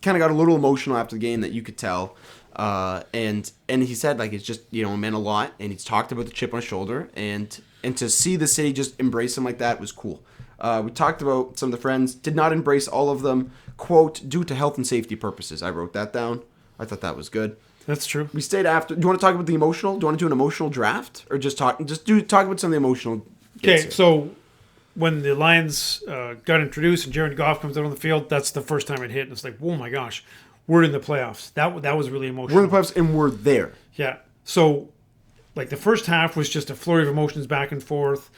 Kind of got a little emotional after the game that you could tell. And he said, like, it's just, you know, it meant a lot. And he's talked about the chip on his shoulder. And to see the city just embrace him like that was cool. We talked about some of the friends. Did not embrace all of them. Quote, due to health and safety purposes. I wrote that down. I thought that was good. That's true. We stayed after. Do you want to talk about the emotional? Do you want to do an emotional draft? Or just talk about some of the emotional Okay, so when the Lions got introduced and Jared Goff comes out on the field, that's the first time it hit. And it's like, oh my gosh, we're in the playoffs. That was really emotional. We're in the playoffs and we're there. Yeah. So, like, the first half was just a flurry of emotions back and forth.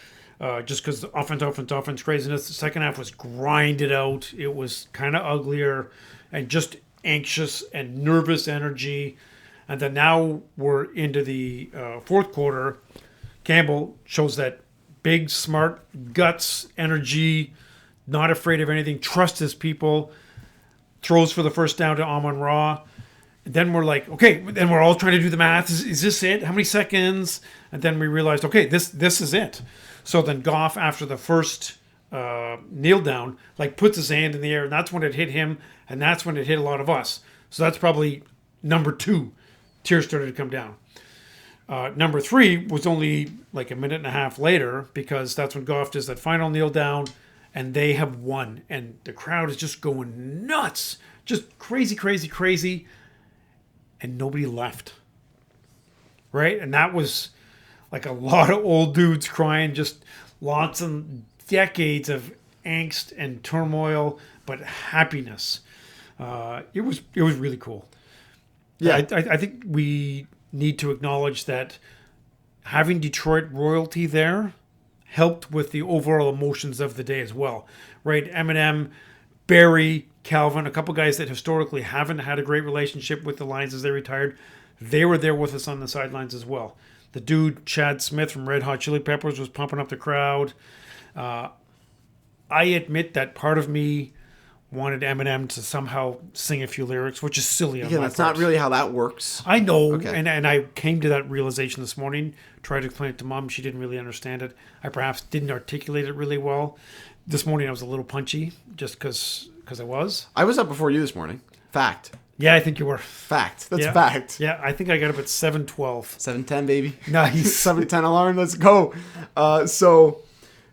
Just because offense craziness. The second half was grinded out. It was kind of uglier and just anxious and nervous energy. And then now we're into the fourth quarter. Campbell shows that big, smart, guts, energy, not afraid of anything, trust his people, throws for the first down to Amon-Ra. And then we're like, okay, then we're all trying to do the math. Is this it? How many seconds? And then we realized, okay, this is it. So then Goff, after the first kneel down, like puts his hand in the air, and that's when it hit him, and that's when it hit a lot of us. So that's probably number 2. Tears started to come down. Number 3 was only like a minute and a half later, because that's when Goff does that final kneel down, and they have won, and the crowd is just going nuts, just crazy, crazy, crazy, and nobody left. Right? And that was like a lot of old dudes crying, just lots of decades of angst and turmoil, but happiness. It was really cool. Yeah. I think we need to acknowledge that having Detroit royalty there helped with the overall emotions of the day as well, right? Eminem, Barry, Calvin, a couple guys that historically haven't had a great relationship with the Lions as they retired, they were there with us on the sidelines as well. The dude, Chad Smith from Red Hot Chili Peppers, was pumping up the crowd. I admit that part of me wanted Eminem to somehow sing a few lyrics, which is silly. Again, that's not really how that works. I know, Okay. and I came to that realization this morning. Tried to explain it to Mom. She didn't really understand it. I perhaps didn't articulate it really well. This morning I was a little punchy, just because I was. I was up before you this morning. Fact. Yeah, I think you were. Fact. That's Yeah. fact. Yeah, I think I got up at 7:12. 7:10, baby. Nice. 7:10 alarm. Let's go. So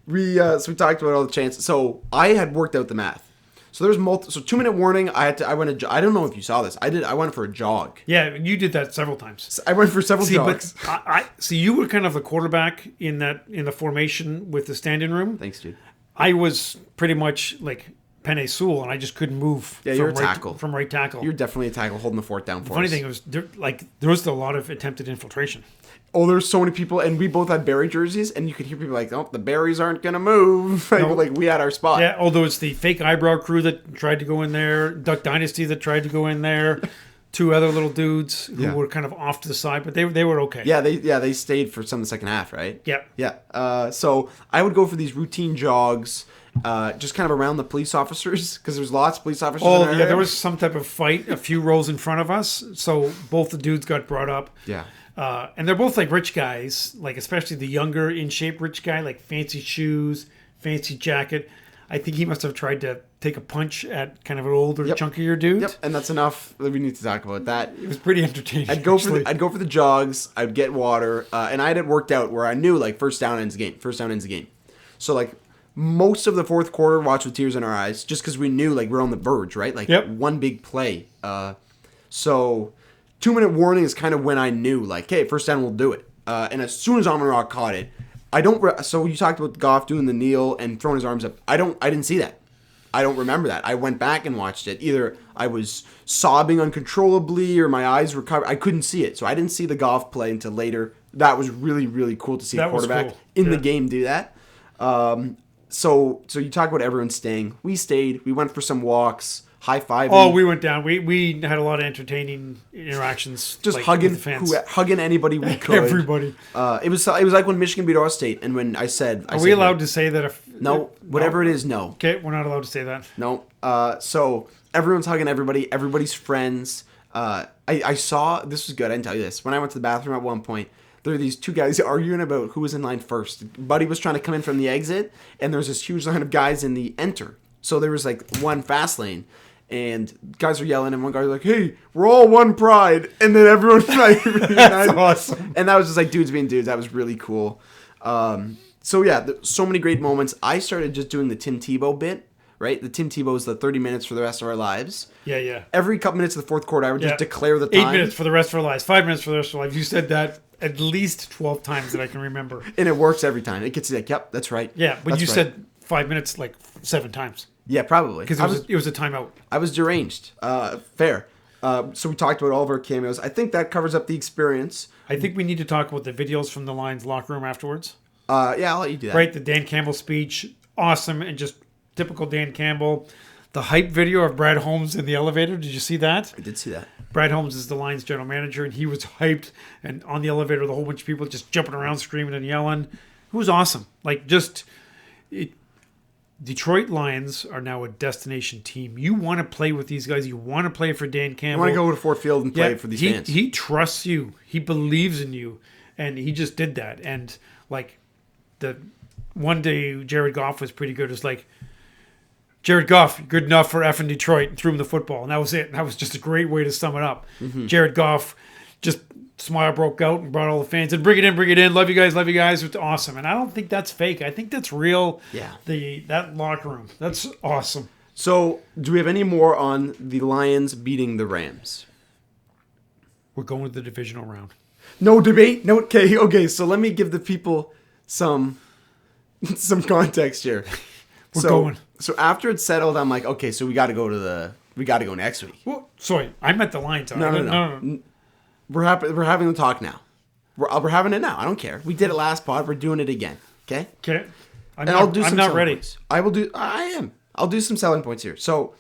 we talked about all the chances. So I had worked out the math. So there's 2-minute warning. I don't know if you saw this. I went for a jog. Yeah, you did that several times. I went for several jogs. But I see you were kind of the quarterback in the formation with the standing room. Thanks, dude. I was pretty much like Penei Sewell, and I just couldn't move. Yeah, you're a tackle. From right tackle. You're definitely a tackle holding the fort down for Funny us. thing was, there was a lot of attempted infiltration. Oh, there's so many people, and we both had Barry jerseys, and you could hear people like, "Oh, the Barrys aren't gonna move." Like we had our spot. Yeah, although it's the fake eyebrow crew that tried to go in there, Duck Dynasty that tried to go in there, two other little dudes who were kind of off to the side, but they were okay. Yeah, they stayed for some of the second half, right? Yeah. Yeah. So I would go for these routine jogs, just kind of around the police officers, because there's lots of police officers. Oh, in our yeah, area. there was some type of fight a few rows in front of us, so both the dudes got brought up. Yeah. And they're both like rich guys, like especially the younger, in shape rich guy, like fancy shoes, fancy jacket. I think he must have tried to take a punch at kind of an older, chunkier dude. Yep, and that's enough. We need to talk about that. It was pretty entertaining. I'd go for the jogs. I'd get water, and I had it worked out where I knew like first down ends the game. First down ends the game. So like most of the fourth quarter, watch with tears in our eyes, just because we knew like we're on the verge, right? Like one big play. So 2-minute warning is kind of when I knew like, hey, first down, we'll do it. And as soon as Amon-Ra caught it, so you talked about Goff doing the kneel and throwing his arms up. I didn't see that. I don't remember that. I went back and watched it. Either I was sobbing uncontrollably or my eyes were covered. I couldn't see it. So I didn't see the Goff play until later. That was really, really cool to see a quarterback in the game do that. So you talk about everyone staying. We stayed. We went for some walks. High-fiving. Oh, we went down. We had a lot of entertaining interactions. Just like, hugging with the fans. Hugging anybody we could. Everybody. It was like when Michigan beat Ohio State, and when I said, Are we allowed to say that? No, whatever it is, no. Okay, we're not allowed to say that. No. So everyone's hugging everybody. Everybody's friends. I saw, this was good. I didn't tell you this. When I went to the bathroom at one point, there were these two guys arguing about who was in line first. Buddy was trying to come in from the exit, and there was this huge line of guys in the enter. So there was like one fast lane. And guys are yelling, and one guy's like, "Hey, we're all one pride," and then everyone like, That's awesome. And that was just like dudes being dudes. That was really cool. So yeah, so many great moments. I started just doing the Tim Tebow bit, right? The Tim Tebow is the 30 minutes for the rest of our lives. Yeah. Every couple minutes of the fourth quarter, I would just declare the time. 8 minutes for the rest of our lives. 5 minutes for the rest of our lives. You said that at least 12 times that I can remember. And it works every time. It gets like, yep, that's right. Yeah, but that's you right. said 5 minutes like 7 times. Yeah, probably. Because it was a timeout. I was deranged. Fair. So we talked about all of our cameos. I think that covers up the experience. I think we need to talk about the videos from the Lions locker room afterwards. Yeah, I'll let you do that. Right, the Dan Campbell speech, awesome and just typical Dan Campbell. The hype video of Brad Holmes in the elevator. Did you see that? I did see that. Brad Holmes is the Lions general manager, and he was hyped. And on the elevator, with a whole bunch of people just jumping around, screaming and yelling. It was awesome. Like Detroit Lions are now a destination team. You want to play with these guys. You want to play for Dan Campbell. I want to go to Ford Field and play for these fans. He trusts you. He believes in you. And he just did that. And like the one day Jared Goff was pretty good. It was like, Jared Goff, good enough for effing Detroit, and threw him the football. And that was it. And that was just a great way to sum it up. Mm-hmm. Jared Goff just smile broke out and brought all the fans in. Bring it in. Love you guys. It's awesome. And I don't think that's fake. I think that's real. Yeah. That locker room. That's awesome. So, do we have any more on the Lions beating the Rams? We're going to the divisional round. No debate. No. Okay. So let me give the people some context here. We're going. So after it's settled, I'm like, okay, so we got to go next week. Well, sorry, I meant the Lions. No. We're having the talk now. We're having it now. I don't care. We did it last pod. We're doing it again. Okay. Okay. I'm not ready. Points. I am. I'll do some selling points here. So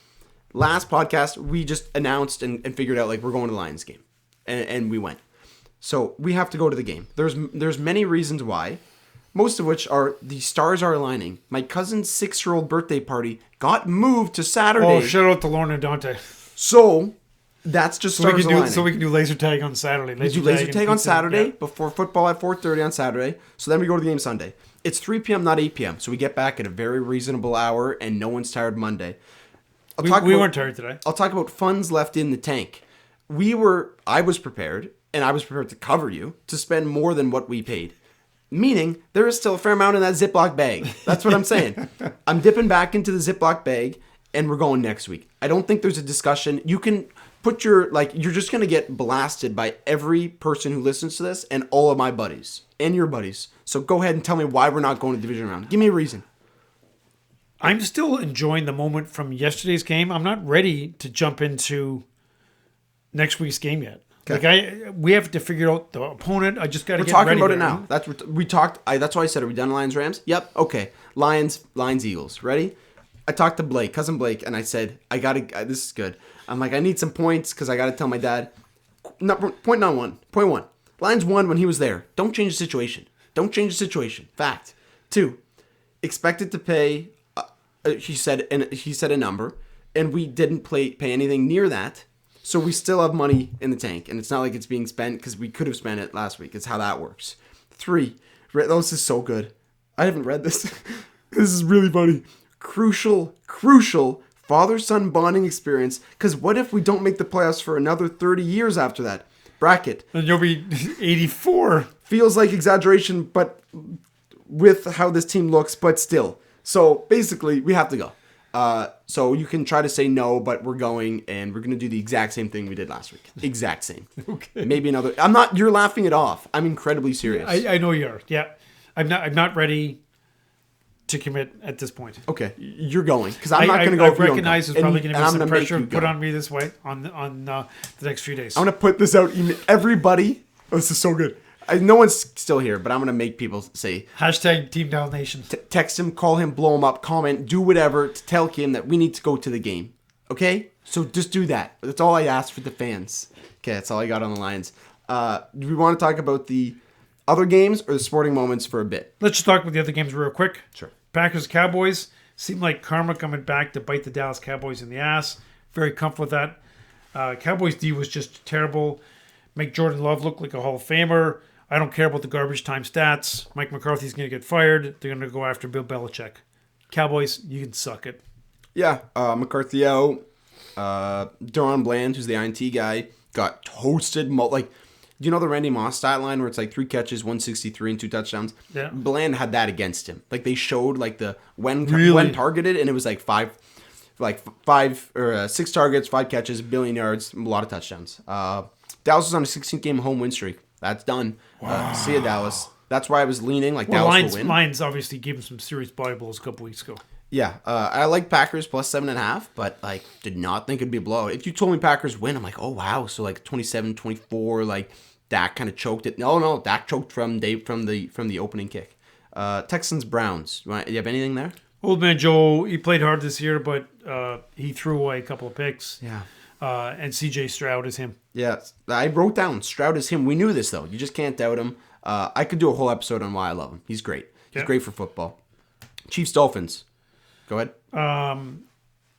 last podcast, we just announced and figured out like we're going to the Lions game, and we went. So we have to go to the game. There's many reasons why. Most of which are the stars are aligning. My cousin's 6-year-old birthday party got moved to Saturday. Oh, shout out to Lauren and Dante. So that's just stars aligning. So we can do laser tag on Saturday. We do laser tag on Saturday before football at 4:30 on Saturday. So then we go to the game Sunday. It's 3 p.m., not 8 p.m. So we get back at a very reasonable hour, and no one's tired Monday. We weren't tired today. I'll talk about funds left in the tank. I was prepared, and I was prepared to cover you to spend more than what we paid. Meaning, there is still a fair amount in that Ziploc bag. That's what I'm saying. I'm dipping back into the Ziploc bag, and we're going next week. I don't think there's a discussion. You can put you're just going to get blasted by every person who listens to this and all of my buddies and your buddies. So go ahead and tell me why we're not going to division round. Give me a reason. I'm still enjoying the moment from yesterday's game. I'm not ready to jump into next week's game yet. Okay. We have to figure out the opponent. I just got to get ready. We're talking about it now. That's why I said, are we done Lions Rams? Yep. Okay. Lions Eagles. Ready? I talked to cousin Blake, and I said, this is good. I'm like, I need some points because I got to tell my dad. Point one. Lions won when he was there. Don't change the situation. Fact. 2. Expected to pay. He said a number, and we didn't pay anything near that. So we still have money in the tank, and it's not like it's being spent because we could have spent it last week. It's how that works. 3, this is so good. I haven't read this. This is really funny. Crucial father-son bonding experience, because what if we don't make the playoffs for another 30 years after that? Bracket. And you'll be 84. Feels like exaggeration, but with how this team looks, but still. So basically, we have to go. So you can try to say no, but we're going, and we're going to do the exact same thing we did last week. Exact same. Okay. Maybe another. You're laughing it off. I'm incredibly serious. I know you are. Yeah. I'm not ready to commit at this point. Okay. You're going, because I'm not going to go. I recognize there's probably going to be some pressure put go. on me this way on the next few days. I'm going to put this out. Everybody. Oh, this is so good. No one's still here, but I'm going to make people say... Hashtag Team Down Nation. Text him, call him, blow him up, comment, do whatever to tell him that we need to go to the game. Okay? So just do that. That's all I ask for the fans. Okay, that's all I got on the Lions. Do we want to talk about the other games or the sporting moments for a bit? Let's just talk about the other games real quick. Sure. Packers Cowboys. Seemed like karma coming back to bite the Dallas Cowboys in the ass. Very comfortable with that. Cowboys D was just terrible. Make Jordan Love look like a Hall of Famer. I don't care about the garbage time stats. Mike McCarthy's going to get fired. They're going to go after Bill Belichick. Cowboys, you can suck it. Yeah, McCarthy out. Deron Bland, who's the INT guy, got toasted. Do you know the Randy Moss stat line where it's like 3 catches, 163, and 2 touchdowns? Yeah. Bland had that against him. They showed the when targeted, and it was 6 targets, 5 catches, 1 billion yards, a lot of touchdowns. Dallas was on a 16-game home win streak. That's done. Wow. See ya, Dallas. That's why I was leaning Dallas will win. Lions obviously gave him some serious body blows a couple weeks ago. Yeah, I like Packers plus 7.5, but did not think it'd be a blowout. If you told me Packers win, I'm like, oh wow, so 27-24, Dak kind of choked it. No, Dak choked from the opening kick. Texans Browns. You have anything there? Old man Joe, he played hard this year, but he threw away a couple of picks. Yeah. And CJ Stroud is him. Yeah, I wrote down Stroud is him. We knew this, though. You just can't doubt him. I could do a whole episode on why I love him. He's great. He's great for football. Chiefs Dolphins. Go ahead.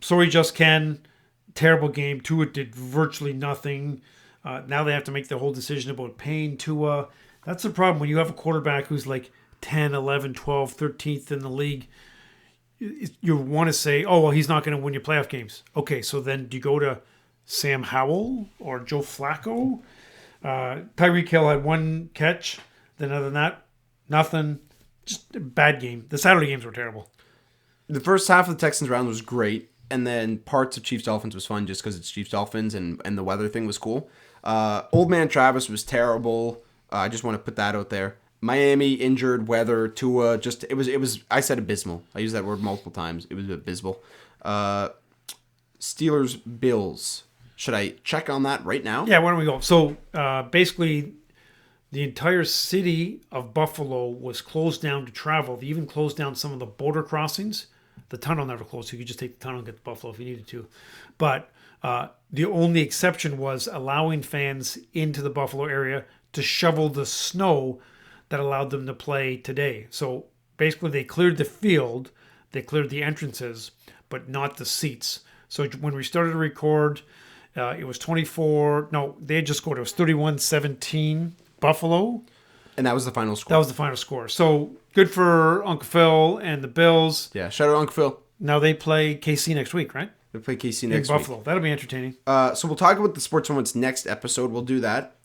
Sorry, just Ken. Terrible game. Tua did virtually nothing. Now they have to make the whole decision about paying Tua. That's the problem when you have a quarterback who's 10, 11, 12, 13th in the league. You want to say, oh, well, he's not going to win your playoff games. Okay, so then do you go to Sam Howell or Joe Flacco? Tyreek Hill had 1 catch. Then other than that, nothing. Just a bad game. The Saturday games were terrible. The first half of the Texans round was great, and then parts of Chiefs Dolphins was fun just because it's Chiefs Dolphins and the weather thing was cool. Old man Travis was terrible. I just want to put that out there. Miami injured, weather, Tua, just it was. I said abysmal. I used that word multiple times. It was abysmal. Steelers Bills. Should I check on that right now? Yeah, why don't we go? So basically, the entire city of Buffalo was closed down to travel. They even closed down some of the border crossings. The tunnel never closed, so you could just take the tunnel and get to Buffalo if you needed to. But the only exception was allowing fans into the Buffalo area to shovel the snow that allowed them to play today. So basically, they cleared the field, they cleared the entrances, but not the seats. So when we started to record, it was 24. No, they had just scored. It was 31-17 Buffalo. And that was the final score. That was the final score. So good for Uncle Phil and the Bills. Yeah, shout out Uncle Phil. Now they play KC next week, right? They play KC In next Buffalo. week. That'll be entertaining. So we'll talk about the sports moments next episode. We'll do that.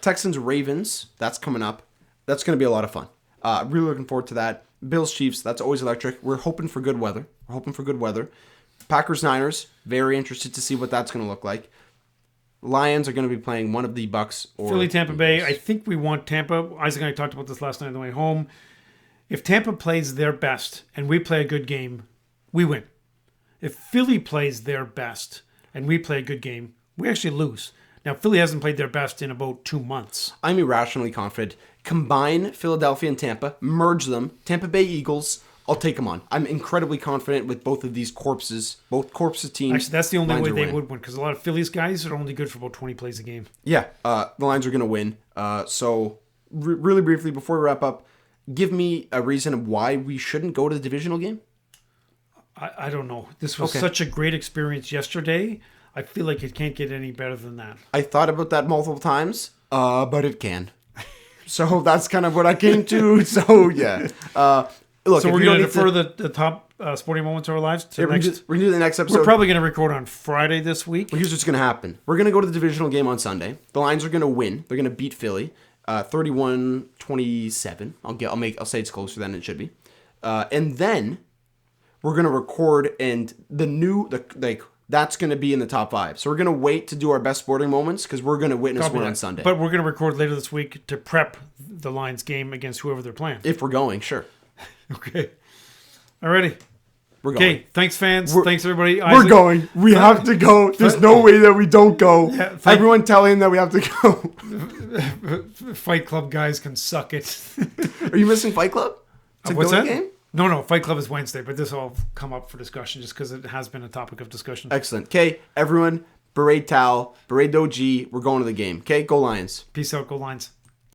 Texans Ravens. That's coming up. That's going to be a lot of fun. Really looking forward to that. Bills Chiefs. That's always electric. We're hoping for good weather. Packers Niners. Very interested to see what that's going to look like. Lions are going to be playing one of the Bucks or Philly, Tampa Bay. Eagles. I think we want Tampa. Isaac and I talked about this last night on the way home. If Tampa plays their best and we play a good game, we win. If Philly plays their best and we play a good game, we actually lose. Now, Philly hasn't played their best in about 2 months. I'm irrationally confident. Combine Philadelphia and Tampa, merge them, Tampa Bay Eagles, I'll take them on. I'm incredibly confident with both of these corpses, both corpses teams. Actually, that's the only Lions way are they winning. would win because a lot of Phillies guys are only good for about 20 plays a game. Yeah, the Lions are going to win. Really briefly, before we wrap up, give me a reason of why we shouldn't go to the divisional game. I don't know. This was such a great experience yesterday. I feel like it can't get any better than that. I thought about that multiple times, but it can. So that's kind of what I came to. So, yeah. Look, So we're going to defer the top sporting moments of our lives to we're going to do the next episode. We're probably going to record on Friday this week. Well, here's what's going to happen. We're going to go to the divisional game on Sunday. The Lions are going to win. They're going to beat Philly 31-27. I'll say it's closer than it should be. And then we're going to record and that's going to be in the top 5. So we're going to wait to do our best sporting moments because we're going to witness one on Sunday. But we're going to record later this week to prep the Lions game against whoever they're playing. If we're going, sure. Okay. Alrighty. We're going. Okay. Thanks, fans. Thanks, everybody. We're going. We have to go. There's no way that we don't go. Yeah, Everyone tell him that we have to go. Fight Club guys can suck it. Are you missing Fight Club? What's that? Game? No. Fight Club is Wednesday, but this will come up for discussion just because it has been a topic of discussion. Excellent. Okay, everyone, berate Tal, berate OG. We're going to the game. Okay, go Lions. Peace out. Go Lions.